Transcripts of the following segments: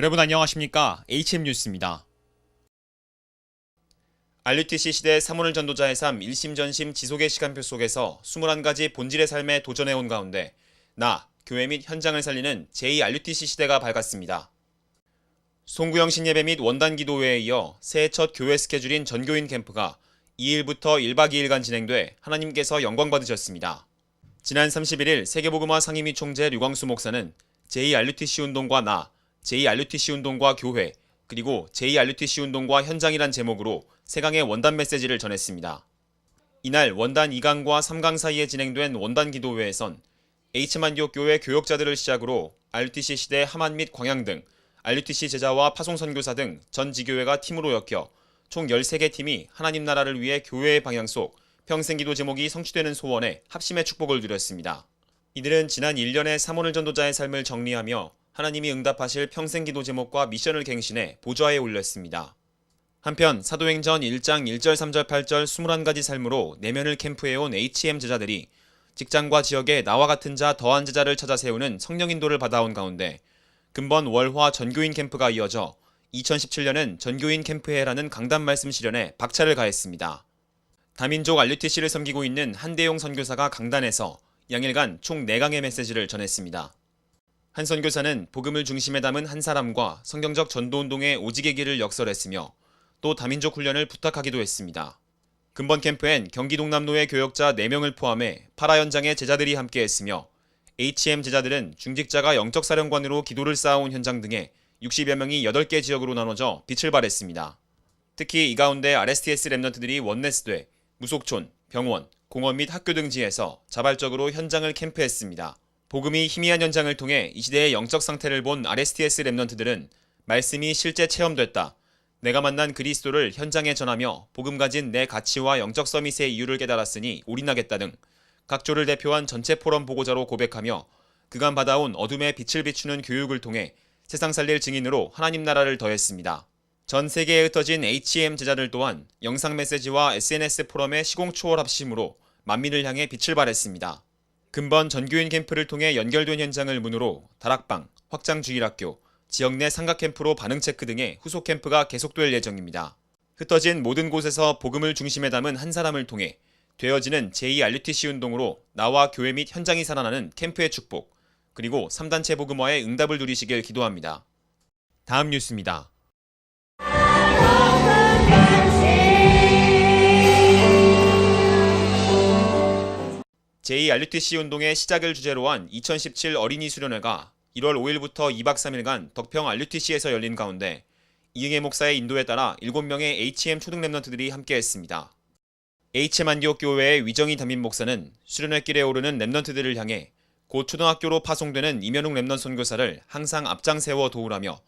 여러분 안녕하십니까? HM뉴스입니다. RUTC 시대 3오늘 전도자의 삶 1심 전심 지속의 시간표 속에서 21가지 본질의 삶에 도전해온 가운데 교회 및 현장을 살리는 제2RUTC 시대가 밝았습니다. 송구영 신예배 및 원단 기도회에 이어 새해 첫 교회 스케줄인 전교인 캠프가 2일부터 1박 2일간 진행돼 하나님께서 영광 받으셨습니다. 지난 31일 세계복음화 상임위 총재 류광수 목사는 제2RUTC 운동과 제2RUTC 운동과 교회, 그리고 제2RUTC 운동과 현장이란 제목으로 3강의 원단 메시지를 전했습니다. 이날 원단 2강과 3강 사이에 진행된 원단 기도회에선 H만디옥 교회 교역자들을 시작으로 RUTC 시대 하만 및 광양 등 RUTC 제자와 파송 선교사 등 전 지교회가 팀으로 엮여 총 13개 팀이 하나님 나라를 위해 교회의 방향 속 평생기도 제목이 성취되는 소원에 합심의 축복을 드렸습니다. 이들은 지난 1년의 3오늘 전도자의 삶을 정리하며 하나님이 응답하실 평생기도 제목과 미션을 갱신해 보좌에 올렸습니다. 한편 사도행전 1장 1절 3절 8절 21가지 삶으로 내면을 캠프해온 HM 제자들이 직장과 지역에 나와 같은 자 더한 제자를 찾아 세우는 성령 인도를 받아온 가운데 금번 월화 전교인 캠프가 이어져 2017년은 전교인 캠프해라는 강단 말씀 실현에 박차를 가했습니다. 다민족 RUTC를 섬기고 있는 한대용 선교사가 강단에서 양일간 총 4강의 메시지를 전했습니다. 한 선교사는 복음을 중심에 담은 한 사람과 성경적 전도운동의 오직의 길을 역설했으며 또 다민족 훈련을 부탁하기도 했습니다. 금번 캠프엔 경기 동남로의 교역자 4명을 포함해 파라 현장의 제자들이 함께했으며 HM 제자들은 중직자가 영적사령관으로 기도를 쌓아온 현장 등에 60여 명이 8개 지역으로 나눠져 빛을 발했습니다. 특히 이 가운데 RSTS 랩런트들이 원네스돼 무속촌, 병원, 공원 및 학교 등지에서 자발적으로 현장을 캠프했습니다. 복음이 희미한 현장을 통해 이 시대의 영적 상태를 본 RSTS 랩런트들은 말씀이 실제 체험됐다. 내가 만난 그리스도를 현장에 전하며 복음 가진 내 가치와 영적 서밋의 이유를 깨달았으니 올인하겠다 등 각조를 대표한 전체 포럼 보고자로 고백하며 그간 받아온 어둠의 빛을 비추는 교육을 통해 세상 살릴 증인으로 하나님 나라를 더했습니다. 전 세계에 흩어진 HM 제자들 또한 영상 메시지와 SNS 포럼의 시공초월 합심으로 만민을 향해 빛을 발했습니다. 금번 전교인 캠프를 통해 연결된 현장을 문으로 다락방, 확장 주일학교, 지역 내 상가 캠프로 반응 체크 등의 후속 캠프가 계속될 예정입니다. 흩어진 모든 곳에서 복음을 중심에 담은 한 사람을 통해 되어지는 제2RUTC 운동으로 나와 교회 및 현장이 살아나는 캠프의 축복, 그리고 3단체 복음화의 응답을 누리시길 기도합니다. 다음 뉴스입니다. 제2RUTC 운동의 시작을 주제로 한 2017 어린이 수련회가 1월 5일부터 2박 3일간 덕평 RUTC에서 열린 가운데 이응혜 목사의 인도에 따라 7명의 HM 초등 랩런트들이 함께했습니다. H만디옥 교회의 위정희 담임 목사는 수련회길에 오르는 랩런트들을 향해 곧 초등학교로 파송되는 이면웅 랩넌 선교사를 항상 앞장 세워 도우라며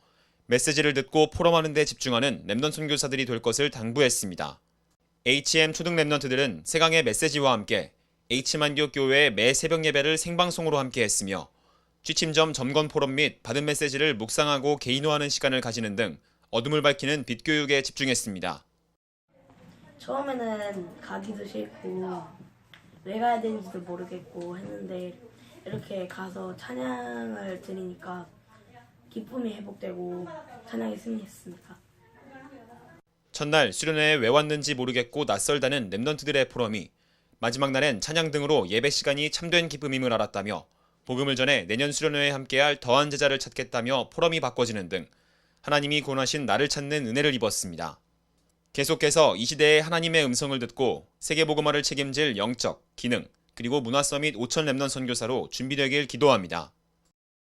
메시지를 듣고 포럼하는 데 집중하는 랩넌 선교사들이 될 것을 당부했습니다. HM 초등 랩런트들은 3강의 메시지와 함께 H만디옥 교회의 매 새벽 예배를 생방송으로 함께했으며 취침점 점검 포럼 및 받은 메시지를 묵상하고 개인화하는 시간을 가지는 등 어둠을 밝히는 빛 교육에 집중했습니다. 처음에는 가기도 싫고 왜 가야 되는지도 모르겠고 했는데 이렇게 가서 찬양을 드리니까 기쁨이 회복되고 찬양이 승리했습니다. 첫날 수련회에 왜 왔는지 모르겠고 낯설다는 랩런트들의 포럼이 마지막 날엔 찬양 등으로 예배 시간이 참된 기쁨임을 알았다며 복음을 전해 내년 수련회에 함께할 더한 제자를 찾겠다며 포럼이 바꿔지는 등 하나님이 권하신 나를 찾는 은혜를 입었습니다. 계속해서 이 시대의 하나님의 음성을 듣고 세계복음화를 책임질 영적, 기능, 그리고 문화 서밋 5천 랩넌 선교사로 준비되길 기도합니다.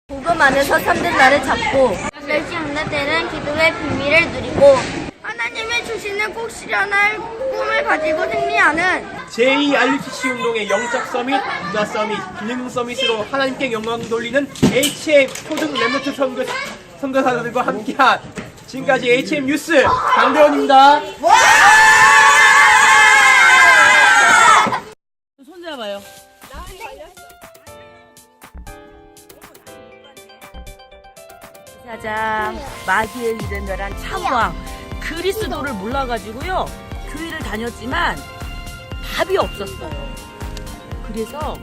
복음 안에서 참된 나를 찾고 멸시 없는 때는 기도의 비밀을 누리고 하나님의 주시는 꼭 실현할 꿈을 가지고 승리하는 제2RUTC 운동의 영적 서밋, 문화 서밋, 기능 서밋으로 하나님께 영광 돌리는 HM 초등 랩런트 선교사들과 함께한 지금까지 HM 뉴스 강대원입니다. 손 잡아요. 짜잔, 마귀의 이름이란 참왕 그리스도를 몰라가지고요 교회를 다녔지만 답이 없었어요. 그래서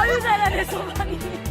아유 잘하네 소망이.